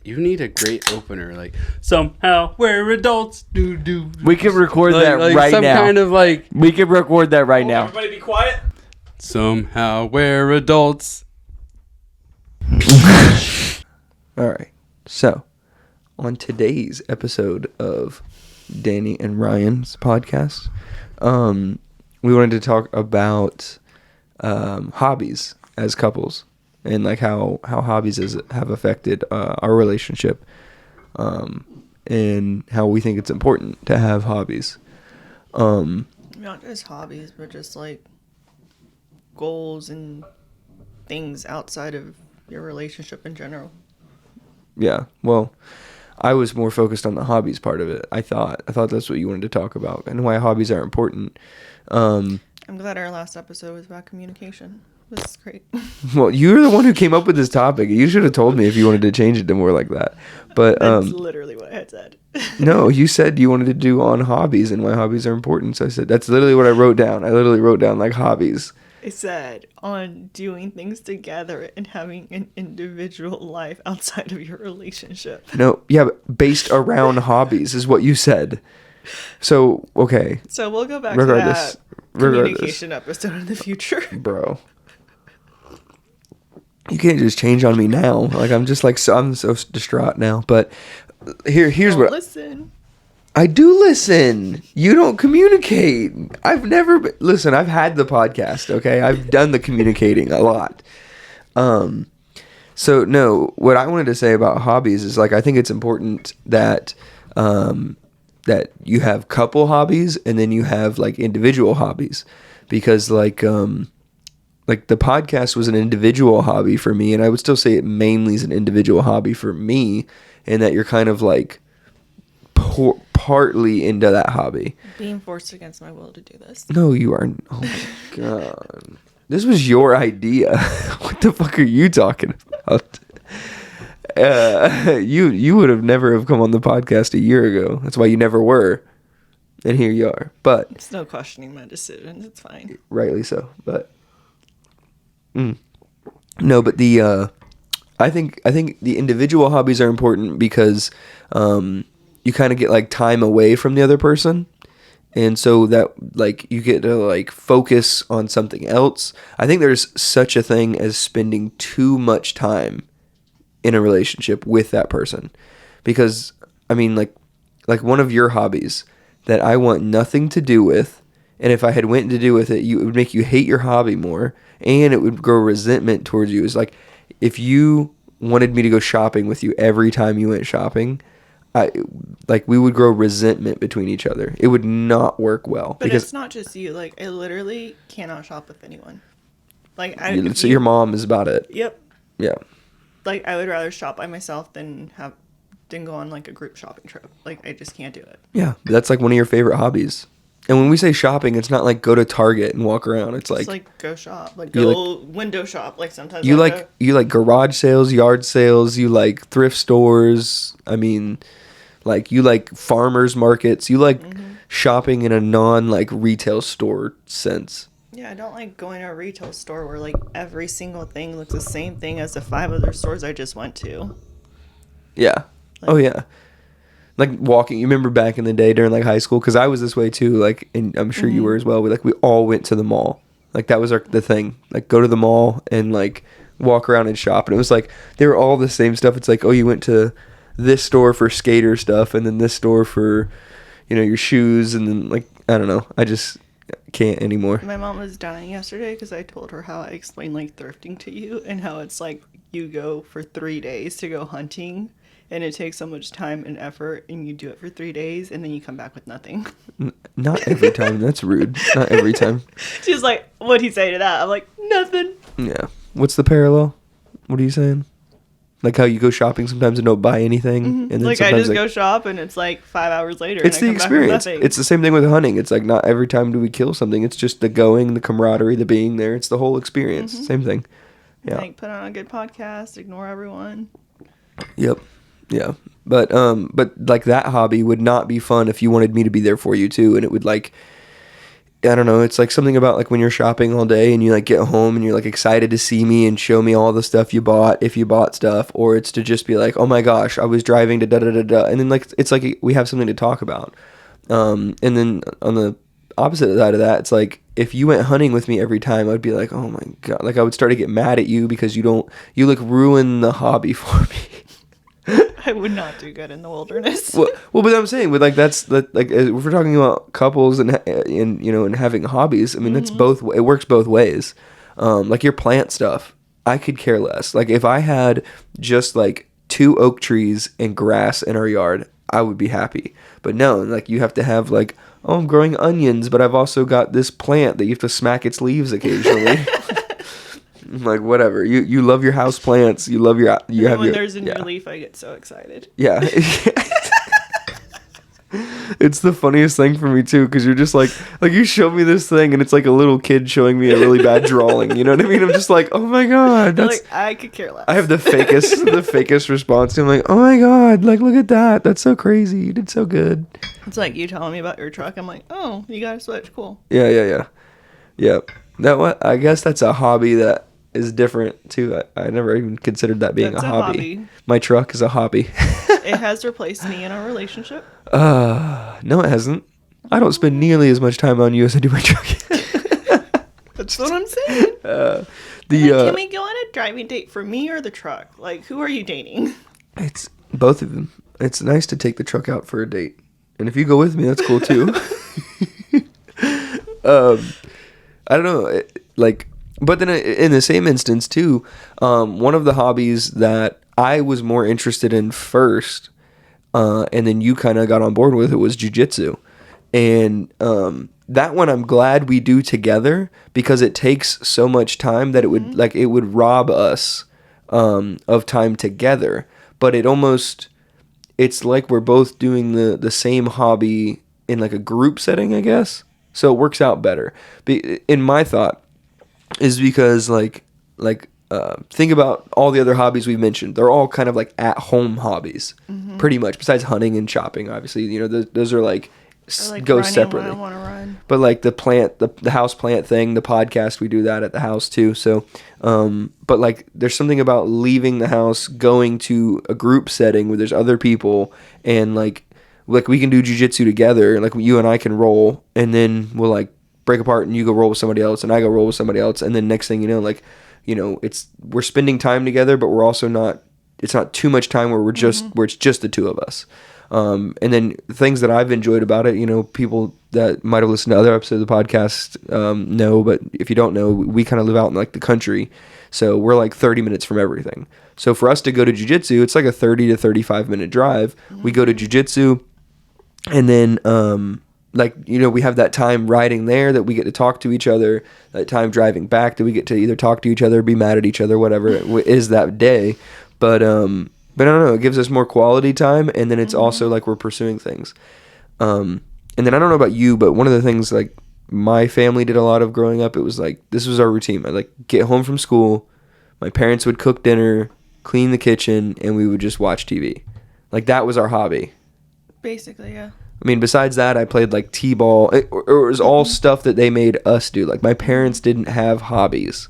You need a great opener, like somehow we're adults. Do. We can record that right some now. Kind of like we can record that right now. Everybody, be quiet. Somehow we're adults. All right. So, on today's episode of Danny and Ryan's podcast, we wanted to talk about hobbies as couples and like how hobbies have affected our relationship, and how we think it's important to have hobbies. Not just hobbies, but just like goals and things outside of your relationship in general. Yeah. Well, I was more focused on the hobbies part of it. I thought that's what you wanted to talk about and why hobbies are important. I'm glad our last episode was about communication. It was great. Well, you're the one who came up with this topic. You should have told me if you wanted to change it to more like that. But That's literally what I had said. no, you said you wanted to do on hobbies and why hobbies are important. So I said that's literally what I wrote down. I literally wrote down like hobbies. I said on doing things together and having an individual life outside of your relationship. No, yeah, but based around hobbies is what you said. So, okay. So we'll go back to that communication episode in the future. Bro. You can't just change on me now. Like, I'm just like, I'm so distraught now. But here's what. Listen. I do listen. You don't communicate. I've never been, listen, I've had the podcast, okay? I've done the communicating a lot. So no, what I wanted to say about hobbies is like I think it's important that that you have couple hobbies and then you have like individual hobbies, because like the podcast was an individual hobby for me, and I would still say it mainly is an individual hobby for me, and that you're kind of like partly into that hobby. Being forced against my will to do this. No, you aren't. Oh my god. This was your idea. What the fuck are you talking about? You would have never have come on the podcast a year ago. That's why you never were. And here you are. But it's no questioning my decisions. It's fine. Rightly so. But no, but the I think the individual hobbies are important because you kind of get like time away from the other person. And so that like you get to like focus on something else. I think there's such a thing as spending too much time in a relationship with that person. Because I mean like one of your hobbies that I want nothing to do with, and if I had went to do with it, it would make you hate your hobby more, and it would grow resentment towards you. Is like if you wanted me to go shopping with you every time you went shopping, we would grow resentment between each other. It would not work well. But it's not just you. Like, I literally cannot shop with anyone. Like, so your mom is about it. Yep. Yeah. Like, I would rather shop by myself than go on like a group shopping trip. Like, I just can't do it. Yeah, that's like one of your favorite hobbies. And when we say shopping, it's not like go to Target and walk around. It's like go shop, like go window shop. Like sometimes you like garage sales, yard sales. You like thrift stores. I mean, like you like farmers markets. You like shopping in a non like retail store sense. Yeah, I don't like going to a retail store where like every single thing looks the same thing as the 5 other stores I just went to. Yeah. Oh yeah. Like walking, you remember back in the day during like high school, because I was this way too, like, and I'm sure you were as well. We all went to the mall. Like that was the thing. Like go to the mall and like walk around and shop. And it was like they were all the same stuff. It's like, oh, you went to this store for skater stuff, and then this store for, your shoes, and then like I don't know. I just can't anymore. My mom was dying yesterday because I told her how I explained like thrifting to you, and how it's like you go for 3 days to go hunting. And it takes so much time and effort, and you do it for 3 days, and then you come back with nothing. Not every time. That's rude. Not every time. She's like, what'd he say to that? I'm like, nothing. Yeah. What's the parallel? What are you saying? Like how you go shopping sometimes and don't buy anything? And then like I just go shop, and it's like 5 hours later. It's the experience. It's the same thing with hunting. It's like not every time do we kill something. It's just the going, the camaraderie, the being there. It's the whole experience. Same thing. Yeah. Like put on a good podcast, ignore everyone. Yep. Yeah, but like that hobby would not be fun if you wanted me to be there for you too, and it would like I don't know, it's like something about like when you're shopping all day and you like get home and you're like excited to see me and show me all the stuff you bought, if you bought stuff, or it's to just be like, oh my gosh, I was driving to da da da da, and then like it's like we have something to talk about. And then on the opposite side of that, it's like if you went hunting with me every time, I'd be like, oh my god, like I would start to get mad at you because you like ruin the hobby for me. I would not do good in the wilderness. Well, but I'm saying, but like that's like if we're talking about couples and you know and having hobbies, I mean that's both. It works both ways. Like your plant stuff, I could care less. Like if I had just like 2 oak trees and grass in our yard, I would be happy. But no, like you have to have like, oh, I'm growing onions, but I've also got this plant that you have to smack its leaves occasionally. Like whatever, you love your house plants, you love your When there's a new leaf, I get so excited. Yeah. It's the funniest thing for me too, because you're just like you show me this thing and it's like a little kid showing me a really bad drawing, you know what I mean? I'm just like, oh my god, that's like I could care less. I have the fakest response to him, like, oh my god, like look at that, that's so crazy, you did so good. It's like you telling me about your truck, I'm like, oh, you got a switch, cool. Yeah. I guess that's a hobby that is different too. I never even considered that being That's a hobby. My truck is a hobby. It has replaced me in our relationship. No, it hasn't. I don't spend nearly as much time on you as I do my truck. That's what I'm saying. Can we go on a driving date for me or the truck? Like, who are you dating? It's both of them. It's nice to take the truck out for a date, and if you go with me, that's cool too. I don't know, but then in the same instance too, one of the hobbies that I was more interested in first, and then you kind of got on board with it, was jiu-jitsu. And that one I'm glad we do together, because it takes so much time that it would rob us of time together. But it's like we're both doing the same hobby in like a group setting, I guess. So it works out better. In my thought is because think about all the other hobbies we've mentioned. They're all kind of like at-home hobbies, pretty much. Besides hunting and shopping, obviously, you know, those are like go separately. I want to run. But like the house plant thing, the podcast, we do that at the house too. So, but like there's something about leaving the house, going to a group setting where there's other people, and like we can do jiu-jitsu together. Like you and I can roll, and then we'll like break apart, and you go roll with somebody else, and I go roll with somebody else, and then next thing you know, like, you know, we're spending time together, but we're also not. It's not too much time where where it's just the two of us. And then things that I've enjoyed about it, you know, people that might have listened to other episodes of the podcast know, but if you don't know, we kind of live out in like the country, so we're like 30 minutes from everything. So for us to go to jiu-jitsu, it's like a 30 to 35 minute drive. We go to jiu-jitsu, and then like, you know, we have that time riding there that we get to talk to each other, that time driving back that we get to either talk to each other, be mad at each other, whatever it is that day. But I don't know, it gives us more quality time, and then it's also like we're pursuing things. And then I don't know about you, but one of the things like my family did a lot of growing up, it was like, this was our routine. I'd like get home from school, my parents would cook dinner, clean the kitchen, and we would just watch TV. Like that was our hobby. Basically, yeah. I mean, besides that, I played like t-ball. It was all stuff that they made us do. Like my parents didn't have hobbies.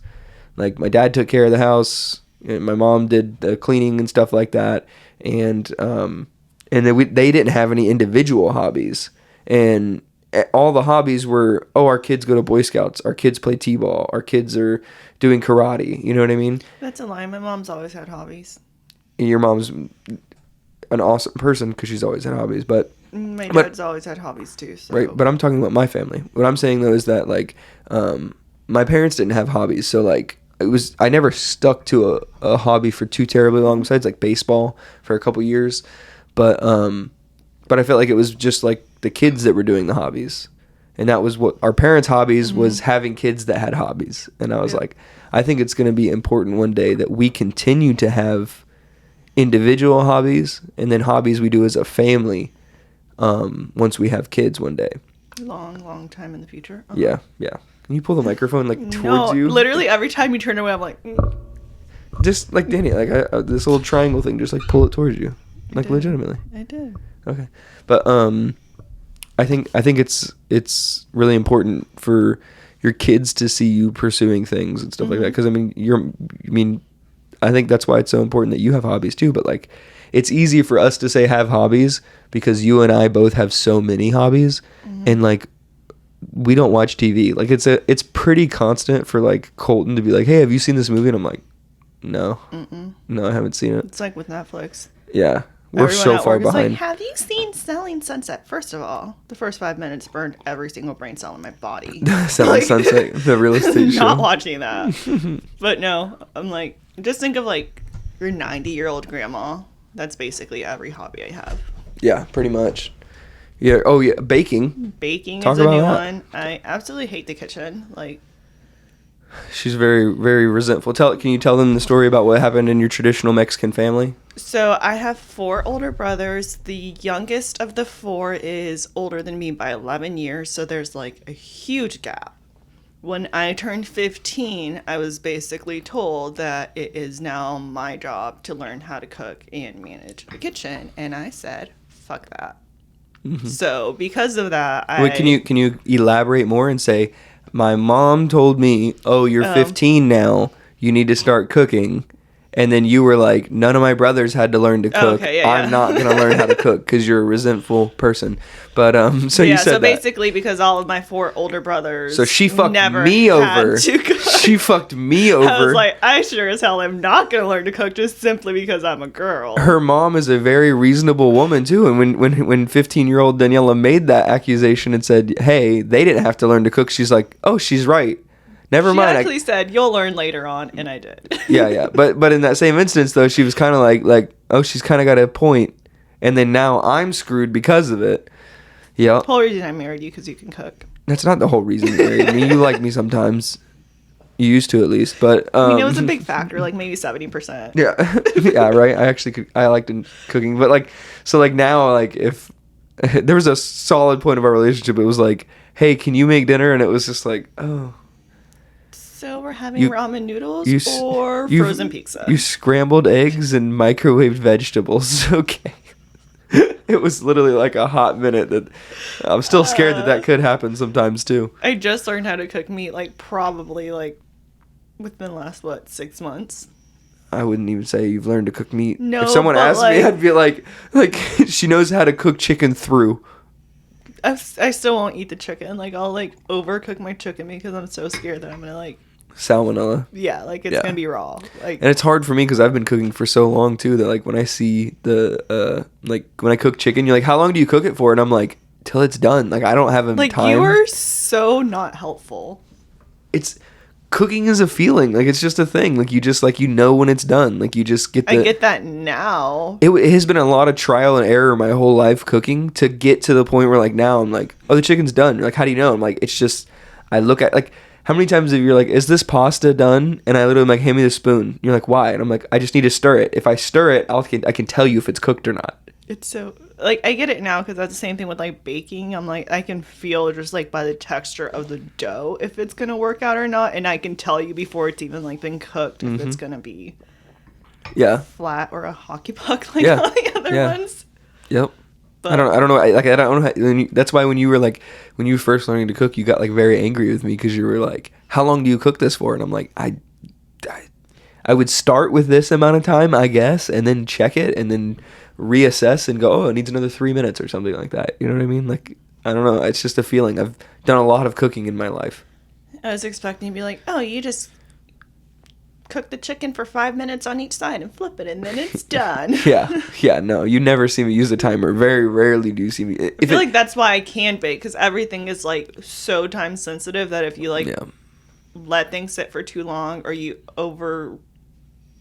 Like my dad took care of the house, and my mom did the cleaning and stuff like that. And then they didn't have any individual hobbies. And all the hobbies were, oh, our kids go to Boy Scouts, our kids play t-ball, our kids are doing karate. You know what I mean? That's a lie. My mom's always had hobbies. And your mom's an awesome person because she's always had hobbies, but my dad's always had hobbies too. So. Right, but I'm talking about my family. What I'm saying though is that like my parents didn't have hobbies, so like I never stuck to a hobby for too terribly long, besides like baseball for a couple years. But I felt like it was just like the kids that were doing the hobbies, and that was what our parents' hobbies was, having kids that had hobbies. And I was like, I think it's going to be important one day that we continue to have individual hobbies, and then hobbies we do as a family once we have kids one day. Long time in the future. Yeah. Can you pull the microphone like towards you? Literally every time you turn away, I'm like, just like Danny, like this little triangle thing, just like pull it towards you, like legitimately. I did. Okay, but I think it's really important for your kids to see you pursuing things and stuff like that. Because I think that's why it's so important that you have hobbies too. But like, it's easy for us to say have hobbies because you and I both have so many hobbies, and like, we don't watch TV. Like, it's pretty constant for like Colton to be like, hey, have you seen this movie? And I'm like, no, no, I haven't seen it. It's like with Netflix. Yeah, we're Everyone so at far work is behind. like, have you seen Selling Sunset? First of all, the first 5 minutes burned every single brain cell in my body. Selling Sunset, the real estate show. Not watching that. But no, I'm like, just think of like your 90-year-old grandma. That's basically every hobby I have. Yeah, pretty much. Yeah. Oh yeah, baking. Baking Talk is a about new that. one. I absolutely hate the kitchen. Like, She's very, very resentful. Can you tell them the story about what happened in your traditional Mexican family? so I have 4 older brothers. The youngest of the 4 is older than me by 11 years, so there's like a huge gap. When I turned 15, I was basically told that it is now my job to learn how to cook and manage a kitchen, and I said, fuck that. So because of that, Wait, can you elaborate more and say, my mom told me, oh, you're 15 now, you need to start cooking. And then you were like, none of my brothers had to learn to cook. Okay, yeah. I'm not going to learn how to cook because you're a resentful person. But so you said so that. basically because all of my 4 older brothers So she fucked never me had over. to cook. She fucked me over. I was like, I sure as hell am not going to learn to cook just simply because I'm a girl. Her mom is a very reasonable woman too, and when 15-year-old Daniela made that accusation and said, hey, they didn't have to learn to cook, she's like, oh, she's right, never She mind. actually said, you'll learn later on, and I did. Yeah, but in that same instance though, she was kind of like, oh, she's kind of got a point, and then now I'm screwed because of it. Yeah, The whole reason I married you because you can cook. that's not the whole reason you married me. You like me sometimes. You used to, at least, but I mean, it was a big factor, like maybe 70%. Yeah, yeah, right. I liked cooking, but like, so like now, like if there was a solid point of our relationship, it was like, hey, can you make dinner? And it was just like, oh, So we're having You- ramen noodles you s- or you- frozen pizza. you scrambled eggs and microwaved vegetables. Okay, it was literally like a hot minute. That I'm still scared that could happen sometimes too. I just learned how to cook meat, like probably like within the last 6 months. I wouldn't even say you've learned to cook meat. No, if someone but, asked me, like- I'd be like she knows how to cook chicken through. I still won't eat the chicken. Like I'll like overcook my chicken because I'm so scared that I'm gonna like Salmonella. it's Yeah. gonna be raw. Like And it's hard for me because I've been cooking for so long too that like when I see the like when I cook chicken, you're like, how long do you cook it for? And I'm like, till it's done. Like I don't have like time. you are so not helpful. It's cooking is a feeling. Like it's just a thing. Like you just like when it's done. Like you just get the. I get that now. It has been a lot of trial and error my whole life cooking to get to the point where like now I'm like, oh, the chicken's done. You're like, how do you know? I'm like, it's just I look at like. How many times have you like, is this pasta done? And I literally am like, hand me the spoon. You're like, why? And I'm like, I just need to stir it. If I stir it, I can tell you if it's cooked or not. It's so like I get it now because that's the same thing with like baking. I'm like I can feel just like by the texture of the dough if it's gonna work out or not, and I can tell you before it's even like been cooked if it's gonna be Yeah. flat or a hockey puck like Yeah. all the other Yeah. ones. Yep. But I don't know. I don't know. That's why when you were like, when you were first learning to cook, you got like very angry with me because you were like, how long do you cook this for? And I'm like, I would start with this amount of time, I guess, and then check it and then reassess and go, oh, it needs another 3 minutes or something like that. You know what I mean? Like, I don't know. It's just a feeling. I've done a lot of cooking in my life. I was expecting to be like, oh, you just cook the chicken for 5 minutes on each side and flip it, and then it's done. Yeah. No, you never see me use a timer. Very rarely do you see me. I feel like that's why I can't bake because everything is like so time sensitive that if you like Yeah. let things sit for too long or you over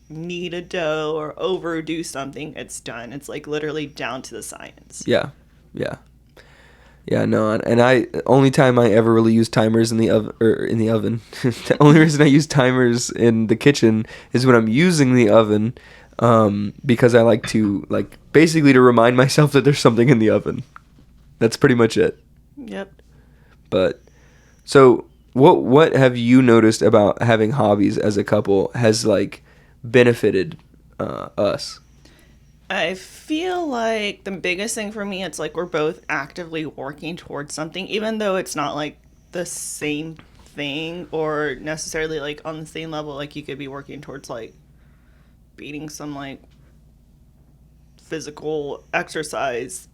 knead a dough or overdo something, it's done. It's like literally down to the science. Yeah. No, and only time I ever really use timers in the oven, the only reason I use timers in the kitchen is when I'm using the oven, because I like to basically to remind myself that there's something in the oven. That's pretty much it. Yep. But so what have you noticed about having hobbies as a couple has like benefited us? I feel like the biggest thing for me, it's like we're both actively working towards something, even though it's not like the same thing or necessarily like on the same level. Like you could be working towards like beating some like physical exercise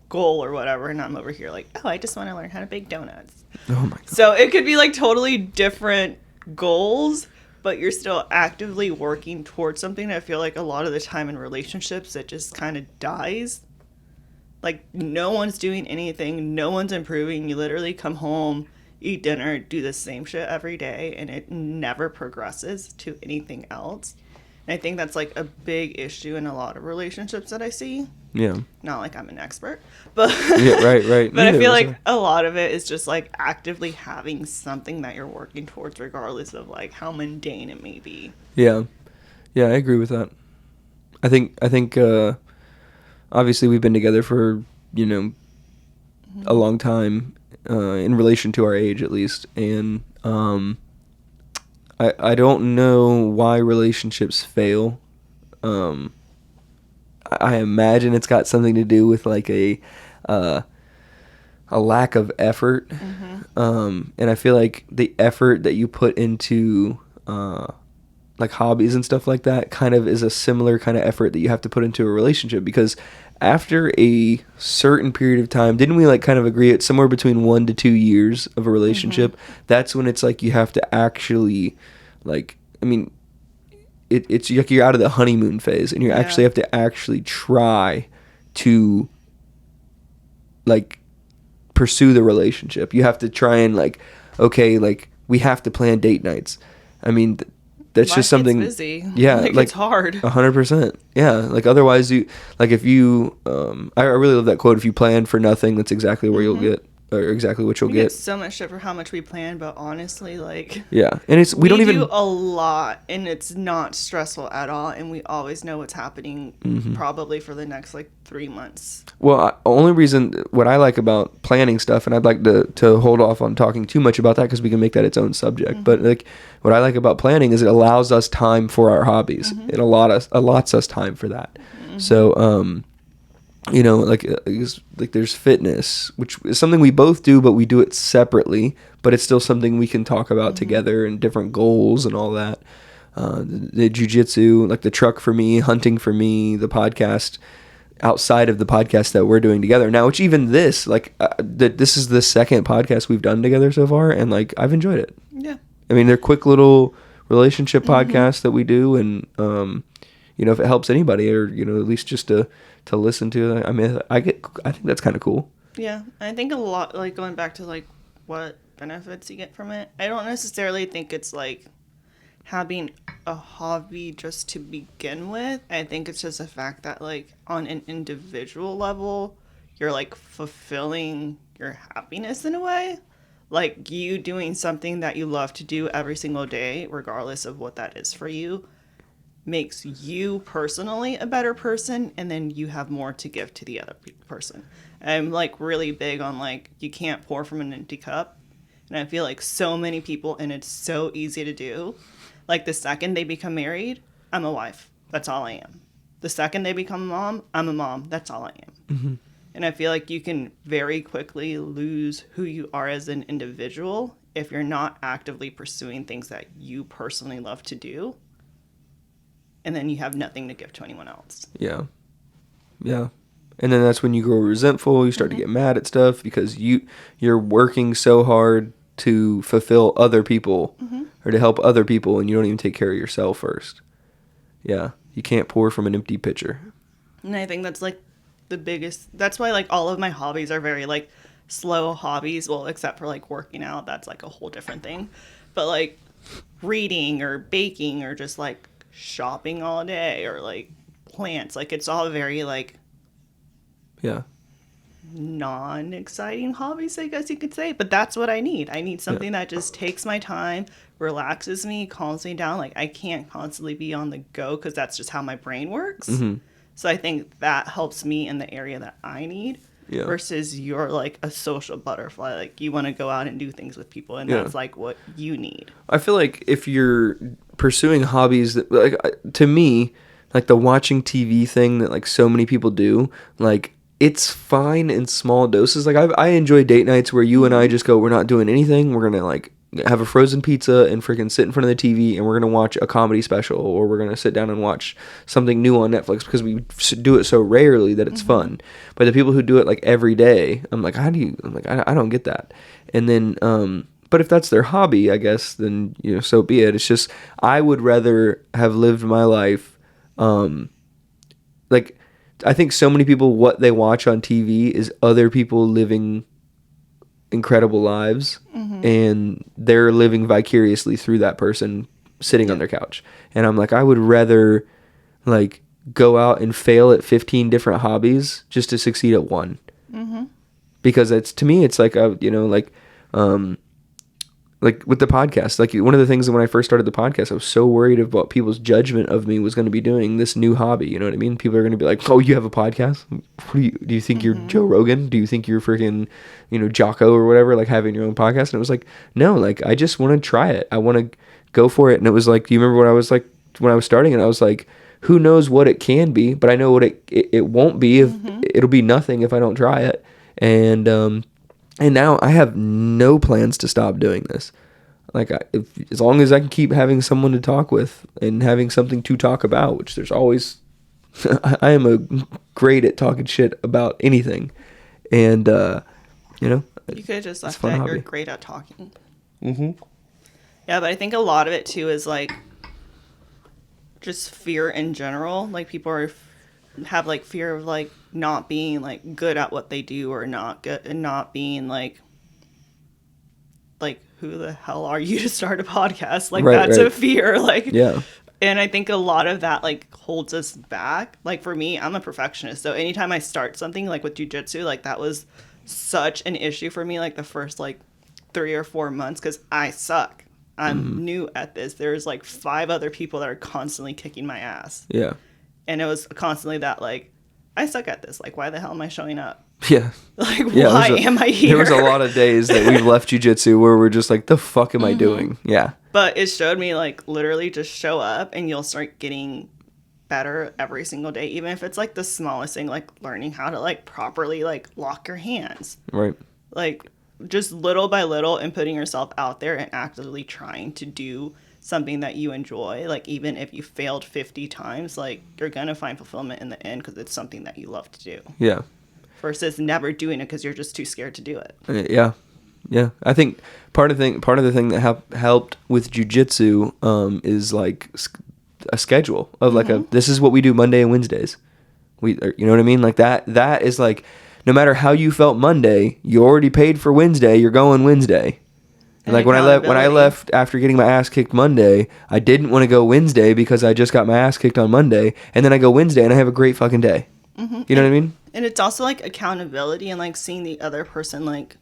goal or whatever, and I'm over here like, oh, I just want to learn how to bake donuts. Oh my god. So it could be like totally different goals, but you're still actively working towards something. I feel like a lot of the time in relationships, it just kind of dies. Like no one's doing anything, no one's improving. You literally come home, eat dinner, do the same shit every day, and it never progresses to anything else. And I think that's like a big issue in a lot of relationships that I see. Yeah. Not like I'm an expert, but Yeah, right. but I Neither feel was like a lot of it is just like actively having something that you're working towards, regardless of like how mundane it may be. Yeah, I agree with that. I think obviously we've been together for a long time in relation to our age at least, and I don't know why relationships fail. I imagine it's got something to do with like a lack of effort, and I feel like the effort that you put into like hobbies and stuff like that kind of is a similar kind of effort that you have to put into a relationship, because after a certain period of time, didn't we like kind of agree it's somewhere between 1 to 2 years of a relationship? That's when it's like you have to actually like, I mean, it's like you're out of the honeymoon phase, and you actually have to actually try to like pursue the relationship. You have to try and like, okay, like we have to plan date nights. I mean, that's Life just something. gets busy. Yeah, like it's hard. 100%. Yeah, like otherwise you like if you I really love that quote. If you plan for nothing, that's exactly where you'll get, or exactly what you'll We get. get so much shit for how much we plan, but honestly, like Yeah, and it's we don't even do a lot, and it's not stressful at all, and we always know what's happening probably for the next like 3 months. Well, only reason what I like about planning stuff, and I'd like to hold off on talking too much about that because we can make that its own subject. But like what I like about planning is it allows us time for our hobbies. It allots us time for that. So like there's fitness, which is something we both do, but we do it separately. But it's still something we can talk about together, and different goals and all that. The jiu-jitsu, like the truck for me, hunting for me, the podcast outside of the podcast that we're doing together now, which even this, like this is the second podcast we've done together so far, and like I've enjoyed it. Yeah. I mean, they're quick little relationship podcasts that we do, and if it helps anybody, or at least just to listen to, I mean, I think that's kind of cool. Yeah, I think a lot, like going back to like what benefits you get from it, I don't necessarily think it's like having a hobby just to begin with. I think it's just a fact that like on an individual level, you're like fulfilling your happiness in a way. Like you doing something that you love to do every single day, regardless of what that is for you, makes you personally a better person, and then you have more to give to the other person. I'm like really big on like you can't pour from an empty cup, and I feel like so many people, and it's so easy to do, like the second they become married, I'm a wife, that's all I am. The second they become a mom, I'm a mom, that's all I am. And I feel like you can very quickly lose who you are as an individual if you're not actively pursuing things that you personally love to do, and then you have nothing to give to anyone else. Yeah. And then that's when you grow resentful. You start to get mad at stuff because you're working so hard to fulfill other people or to help other people, and you don't even take care of yourself first. Yeah. You can't pour from an empty pitcher. And I think that's like the biggest, that's why like all of my hobbies are very like slow hobbies. Well, except for like working out, that's like a whole different thing. But like reading or baking or just like shopping all day or like plants, like it's all very like non-exciting hobbies, I guess you could say. But that's what I need something that just takes my time, relaxes me, calms me down. Like I can't constantly be on the go because that's just how my brain works. So I think that helps me in the area that I need. Versus you're like a social butterfly, like you want to go out and do things with people, and that's like what you need. I feel like if you're pursuing hobbies that, like, to me, like the watching TV thing that like so many people do, like it's fine in small doses. Like I enjoy date nights where you and I just go, we're not doing anything. We're gonna like have a frozen pizza and freaking sit in front of the TV, and we're gonna watch a comedy special, or we're gonna sit down and watch something new on Netflix, because we do it so rarely that it's fun. But the people who do it like every day, I'm like, how do you? I'm like, I don't get that. And then, but if that's their hobby, I guess, then so be it. It's just I would rather have lived my life, like I think so many people, what they watch on TV is other people living incredible lives, and they're living vicariously through that person sitting on their couch. And I'm like, I would rather like go out and fail at 15 different hobbies just to succeed at one. Because it's, to me, it's like like with the podcast, like one of the things that when I first started the podcast, I was so worried about people's judgment of me was going to be doing this new hobby. You know what I mean? People are going to be like, oh, you have a podcast? Do you think you're Joe Rogan? Do you think you're freaking, Jocko or whatever, like having your own podcast? And it was like, no, like I just want to try it. I want to go for it. And it was like, do you remember what I was like when I was starting? And I was like, who knows what it can be, but I know what it won't be. If it'll be nothing if I don't try it. And now I have no plans to stop doing this. Like, as long as I can keep having someone to talk with and having something to talk about, which there's always, I am great at talking shit about anything. And, you could have just left that you're great at talking. Yeah, but I think a lot of it too is like just fear in general. Like people have like fear of like not being like good at what they do, or not good, and not being like who the hell are you to start a podcast? Like that's a fear. Like, yeah. And I think a lot of that like holds us back. Like for me, I'm a perfectionist, so anytime I start something like with jujitsu, like that was such an issue for me, like the first like 3 or 4 months, because I suck. I'm new at this. There's like 5 other people that are constantly kicking my ass. Yeah. And it was constantly that like, I suck at this. Like, why the hell am I showing up? Yeah. Like, why am I here? There was a lot of days that we've left jiu-jitsu where we're just like, the fuck am I doing? Yeah. But it showed me like literally just show up and you'll start getting better every single day. Even if it's like the smallest thing, like learning how to like properly like lock your hands. Right. Like just little by little, and putting yourself out there and actively trying to do something that you enjoy. Like even if you failed 50 times, like you're going to find fulfillment in the end because it's something that you love to do. Yeah. Versus never doing it because you're just too scared to do it. Yeah. Yeah. I think part of the thing that helped with jiu-jitsu is like a schedule of like this is what we do Monday and Wednesdays. You know what I mean? Like that is like, no matter how you felt Monday, you already paid for Wednesday, you're going Wednesday. And like when I left after getting my ass kicked Monday, I didn't want to go Wednesday because I just got my ass kicked on Monday, and then I go Wednesday and I have a great fucking day. You know what I mean? And it's also like accountability and like seeing the other person like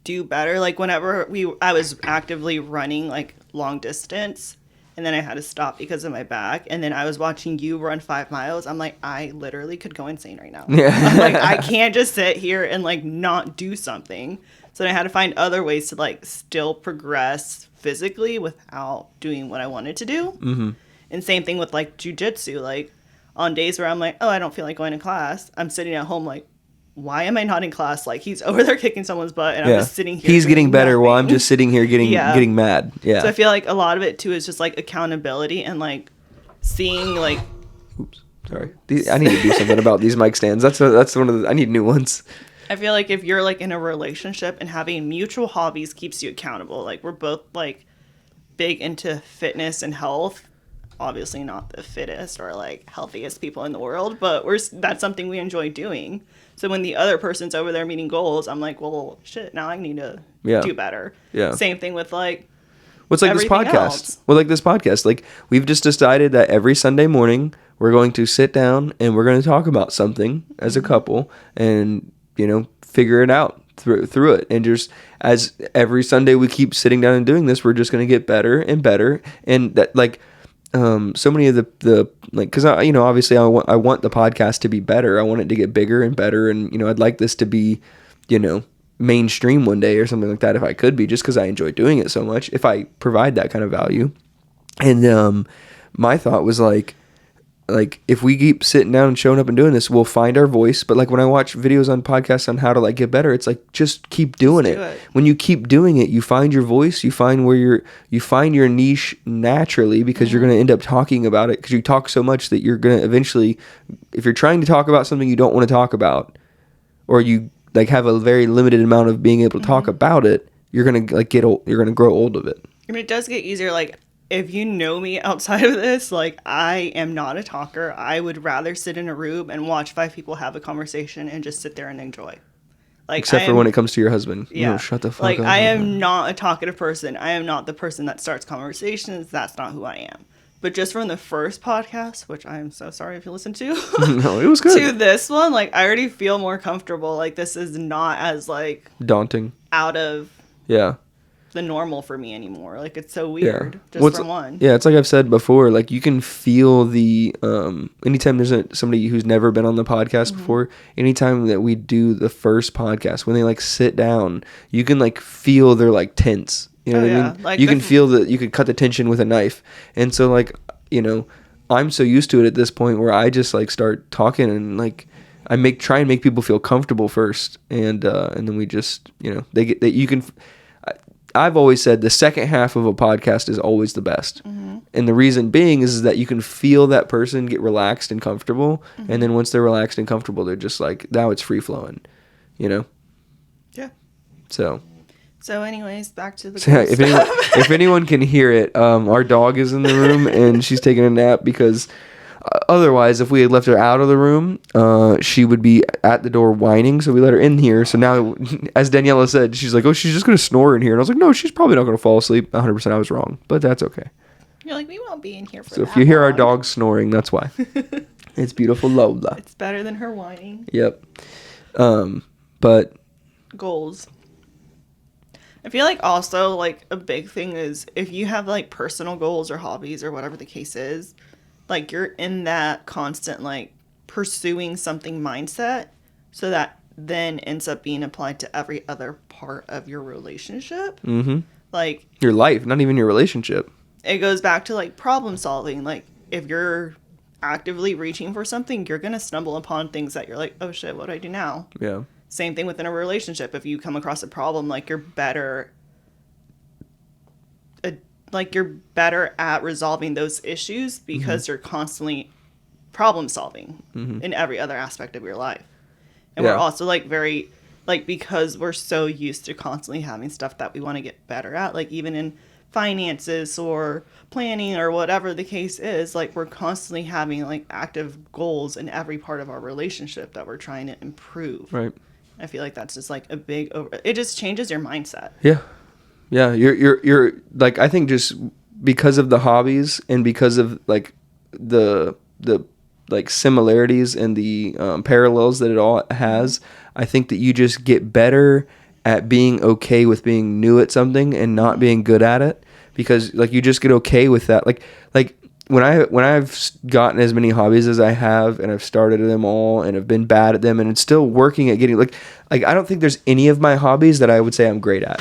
do better. Like whenever I was actively running like long distance, and then I had to stop because of my back, and then I was watching you run 5 miles. I'm like, I literally could go insane right now. Yeah. I'm like, I can't just sit here and like not do something. So then I had to find other ways to like still progress physically without doing what I wanted to do. And same thing with like jujitsu. Like on days where I'm like, oh, I don't feel like going to class, I'm sitting at home like, why am I not in class? Like he's over there kicking someone's butt, and I'm just sitting here. He's getting better while I'm just sitting here getting mad. Yeah. So I feel like a lot of it too is just like accountability and like seeing like. Oops, sorry. I need to do something about these mic stands. That's one of the. I need new ones. I feel like if you're like in a relationship and having mutual hobbies keeps you accountable. Like we're both like big into fitness and health. Obviously not the fittest or like healthiest people in the world, but that's something we enjoy doing. So when the other person's over there meeting goals, I'm like, well, shit, now I need to do better. Yeah. Same thing with like what's like this podcast. Else. Well, like this podcast, like we've just decided that every Sunday morning we're going to sit down and we're going to talk about something as a couple and, figure it out through it. And just as every Sunday we keep sitting down and doing this, we're just going to get better and better. And that like, so many of the like, because obviously I want the podcast to be better. I want it to get bigger and better, and I'd like this to be mainstream one day or something like that if I could be, just because I enjoy doing it so much, if I provide that kind of value. And my thought was like if we keep sitting down and showing up and doing this, we'll find our voice. But like when I watch videos on podcasts on how to like get better, it's like just keep doing it. When you keep doing it, you find your voice, you find you find your niche naturally, because you're going to end up talking about it, because you talk so much that you're going to eventually, if you're trying to talk about something you don't want to talk about, or you like have a very limited amount of being able to talk about it, you're going to like you're going to grow old of it. And it does get easier. Like, if you know me outside of this, like, I am not a talker. I would rather sit in a room and watch 5 people have a conversation and just sit there and enjoy. Like, except for when it comes to your husband. Yeah. No, shut the fuck like, up. I am not a talkative person. I am not the person that starts conversations. That's not who I am. But just from the first podcast, which I am so sorry if you listened to. No, it was good. To this one, like, I already feel more comfortable. Like, this is not as, like, daunting. Out of the normal for me anymore. Like, it's so weird just from one. Yeah, it's like I've said before, like you can feel the anytime there's somebody who's never been on the podcast before, anytime that we do the first podcast, when they like sit down, you can like feel they're like tense. You know what I mean? Like you can feel that you could cut the tension with a knife. And so like, you know, I'm so used to it at this point where I just like start talking and like I try and make people feel comfortable first, and then we just, you know, you can. I've always said the second half of a podcast is always the best. And the reason being is that you can feel that person get relaxed and comfortable. And then once they're relaxed and comfortable, they're just like, now it's free flowing, you know? Yeah. So anyways, back to the if anyone can hear it, our dog is in the room and she's taking a nap, because otherwise, if we had left her out of the room, she would be at the door whining. So we let her in here. So now, as Daniela said, she's like, oh, she's just going to snore in here. And I was like, no, she's probably not going to fall asleep. 100% I was wrong. But that's okay. You're like, we won't be in here for So if you hear our dog snoring, that's why. It's beautiful Lola. It's better than her whining. Yep. But goals. I feel like also, like, a big thing is if you have, like, personal goals or hobbies or whatever the case is, like, you're in that constant, like, pursuing something mindset, so that then ends up being applied to every other part of your relationship. Like, your life, not even your relationship. It goes back to, like, problem solving. Like, if you're actively reaching for something, you're going to stumble upon things that you're like, oh, shit, what do I do now? Yeah. Same thing within a relationship. If you come across a problem, like, you're better at resolving those issues because you're constantly problem solving in every other aspect of your life. And we're also like very, like, because we're so used to constantly having stuff that we want to get better at, like even in finances or planning or whatever the case is, like we're constantly having like active goals in every part of our relationship that we're trying to improve. Right. I feel like that's just like a big it just changes your mindset. Yeah. Yeah, you're like, I think just because of the hobbies and because of like the like similarities and the parallels that it all has, I think that you just get better at being okay with being new at something and not being good at it, because like you just get okay with that. Like when I've gotten as many hobbies as I have, and I've started them all and have been bad at them, and it's still working at getting like I don't think there's any of my hobbies that I would say I'm great at.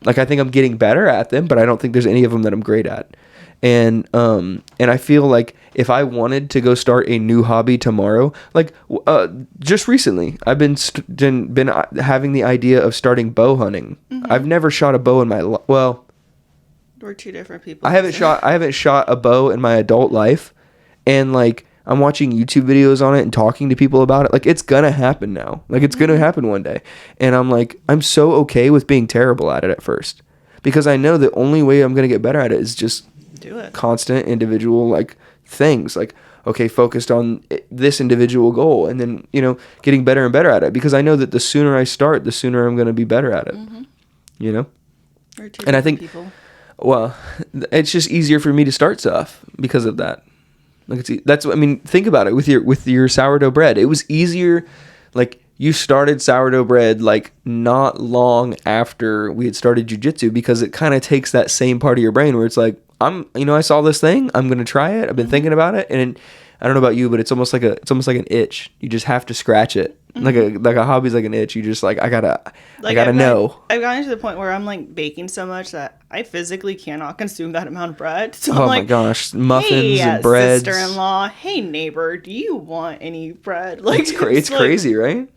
Like, I think I'm getting better at them, but I don't think there's any of them that I'm great at. And I feel like if I wanted to go start a new hobby tomorrow, like just recently, I've been having the idea of starting bow hunting. I've never shot a bow in my well. We're two different people. I haven't shot a bow in my adult life, and like I'm watching YouTube videos on it and talking to people about it. Like, it's gonna happen now. Like, it's gonna happen one day. And I'm like, I'm so okay with being terrible at it at first, because I know the only way I'm gonna get better at it is just do it. Constant individual like things. Like, okay, focused on this individual goal, and then, you know, getting better and better at it, because I know that the sooner I start, the sooner I'm gonna be better at it. You know? And I think, well, it's just easier for me to start stuff because of that. Like, that's what I mean. Think about it with your sourdough bread. It was easier. Like, you started sourdough bread like not long after we had started jiu-jitsu, because it kind of takes that same part of your brain where it's like, I saw this thing, I'm gonna try it. I've been thinking about it, and I don't know about you, but it's almost like an itch. You just have to scratch it, Like a hobby's like an itch. You just like I gotta I've know. I've gotten to the point where I'm like baking so much that I physically cannot consume that amount of bread. So I'm Oh like, my gosh, muffins hey, and breads. sister-in-law, hey neighbor, do you want any bread? Like It's like, crazy, right?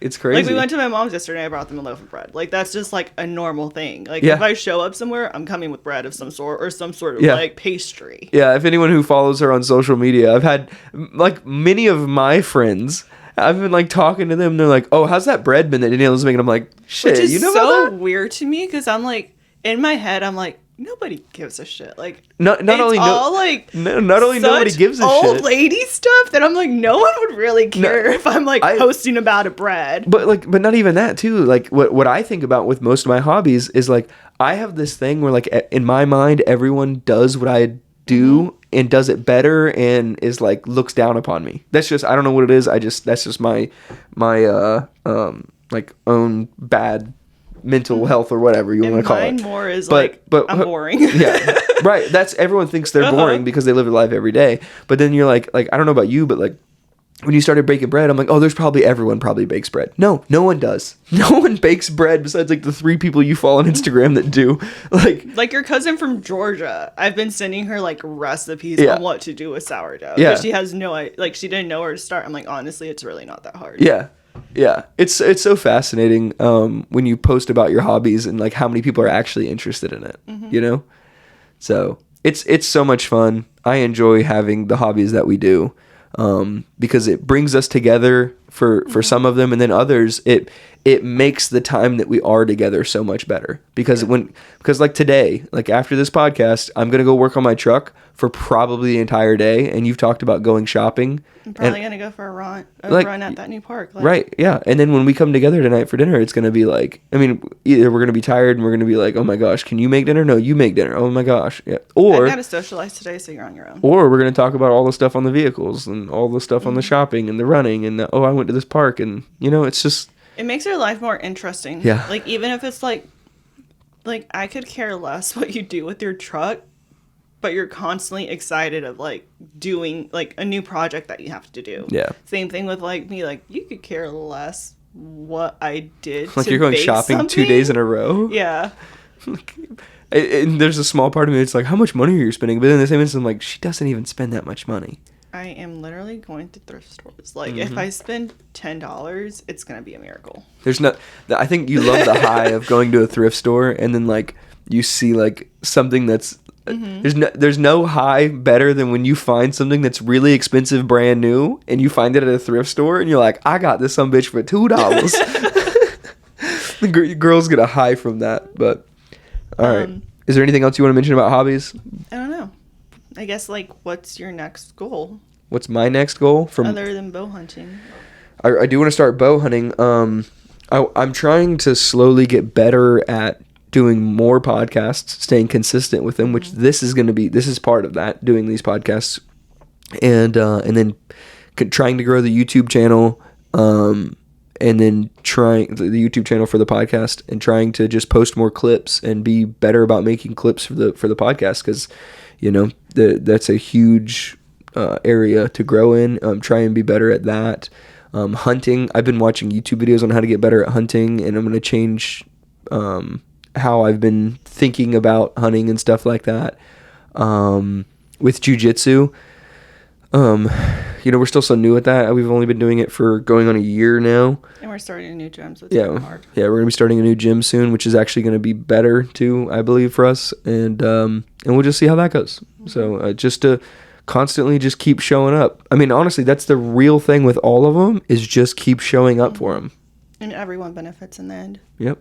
It's crazy. Like we went to my mom's yesterday. I brought them a loaf of bread. Like that's just like a normal thing. Like Yeah. if I show up somewhere, I'm coming with bread of some sort or some sort of Yeah. like pastry. Yeah, if anyone who follows her on social media, I've had like many of my friends. I've been like talking to them. They're like, "Oh, how's that bread been that Daniela's making?" I'm like, "Shit, Which is you know so about that?" weird to me because I'm like in my head, I'm like nobody gives a shit. Like Not it's only all like not only nobody such gives a old shit, lady stuff that I'm like no one would really care if I'm like posting about a bread. but not even that too. Like what I think about with most of my hobbies is like I have this thing where like in my mind everyone does what I do and does it better and is like looks down upon me. That's just I don't know what it is. That's just my like own bad mental health or whatever you want to call it. Mine more is but I'm boring. Yeah, right. That's everyone thinks they're boring because they live their life every day. But then you're like I don't know about you, but like when you started baking bread, I'm like, oh, there's probably everyone probably bakes bread. No one does. No one bakes bread besides like the 3 people you follow on Instagram that do. Like your cousin from Georgia. I've been sending her like recipes on what to do with sourdough. Yeah. But she has she didn't know where to start. I'm like, honestly, it's really not that hard. Yeah. Yeah. It's so fascinating when you post about your hobbies and like how many people are actually interested in it, you know? So it's so much fun. I enjoy having the hobbies that we do. Because it brings us together for some of them, and then others it makes the time that we are together so much better. Because like today, like after this podcast, I'm gonna go work on my truck for probably the entire day, and you've talked about going shopping. I'm probably gonna go for a run at that new park. Right, yeah. And then when we come together tonight for dinner, it's gonna be like, I mean, either we're gonna be tired and we're gonna be like, oh my gosh, can you make dinner? No, you make dinner. Oh my gosh, yeah. Or I gotta socialize today, so you're on your own. Or we're gonna talk about all the stuff on the vehicles and all the stuff on the shopping and the running and I went to this park and it's just it makes your life more interesting. Yeah. Like even if it's like I could care less what you do with your truck, but you're constantly excited of like doing like a new project that you have to do. Yeah. Same thing with like me. Like you could care less what I did. like to you're going bake shopping something. 2 days in a row. Yeah. And there's a small part of me that's like, how much money are you spending? But then in the same instance, I'm like, she doesn't even spend that much money. I am literally going to thrift stores. Like if I spend $10, it's gonna be a miracle. I think you love the high of going to a thrift store and then like you see like something that's there's no high better than when you find something that's really expensive brand new and you find it at a thrift store and you're like, I got this some bitch for $2. The girls get a high from that. But all right, is there anything else you want to mention about hobbies? I don't know. I guess like what's your next goal What's my next goal other than bow hunting? I do want to start bow hunting. I'm trying to slowly get better at doing more podcasts, staying consistent with them, which this is part of that, doing these podcasts, and then trying to grow the YouTube channel, and then trying the YouTube channel for the podcast, and trying to just post more clips and be better about making clips for the podcast, because that's a huge area to grow in. Try and be better at that. Hunting, I've been watching YouTube videos on how to get better at hunting, and I'm going to change how I've been thinking about hunting and stuff like that. With jiu-jitsu, we're still so new at that. We've only been doing it for going on a year now. And we're starting a new gym, so it's really hard. Yeah, we're going to be starting a new gym soon, which is actually going to be better too, I believe, for us. And we'll just see how that goes. So just to constantly just keep showing up. I mean, honestly, that's the real thing with all of them, is just keep showing up for them. And everyone benefits in the end. Yep.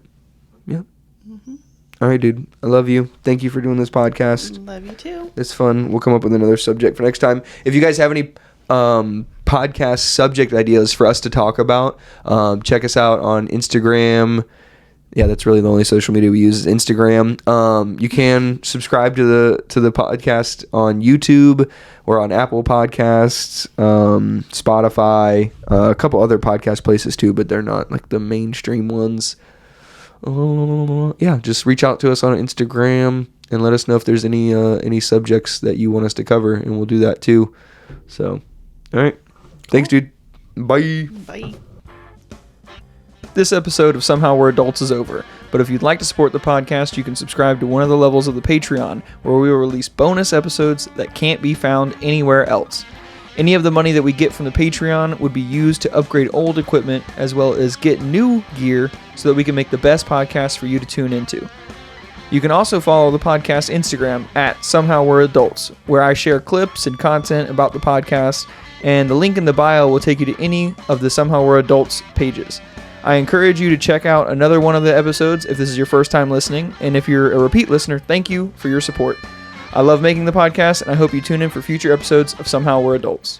All right, dude. I love you. Thank you for doing this podcast. Love you too. It's fun. We'll come up with another subject for next time. If you guys have any podcast subject ideas for us to talk about, check us out on Instagram. Yeah, that's really the only social media we use is Instagram. You can subscribe to the podcast on YouTube or on Apple Podcasts, Spotify, a couple other podcast places too, but they're not like the mainstream ones. Yeah, just reach out to us on Instagram and let us know if there's any subjects that you want us to cover, and we'll do that too. So, all right. Thanks, dude. Bye. Bye. this episode of Somehow We're Adults is over, but if you'd like to support the podcast, you can subscribe to one of the levels of the Patreon, where we will release bonus episodes that can't be found anywhere else. Any of the money that we get from the Patreon would be used to upgrade old equipment, as well as get new gear so that we can make the best podcast for you to tune into. You can also follow the podcast Instagram at Somehow We're Adults, where I share clips and content about the podcast, and the link in the bio will take you to any of the Somehow We're Adults pages. I encourage you to check out another one of the episodes if this is your first time listening, and if you're a repeat listener, thank you for your support. I love making the podcast, and I hope you tune in for future episodes of Somehow We're Adults.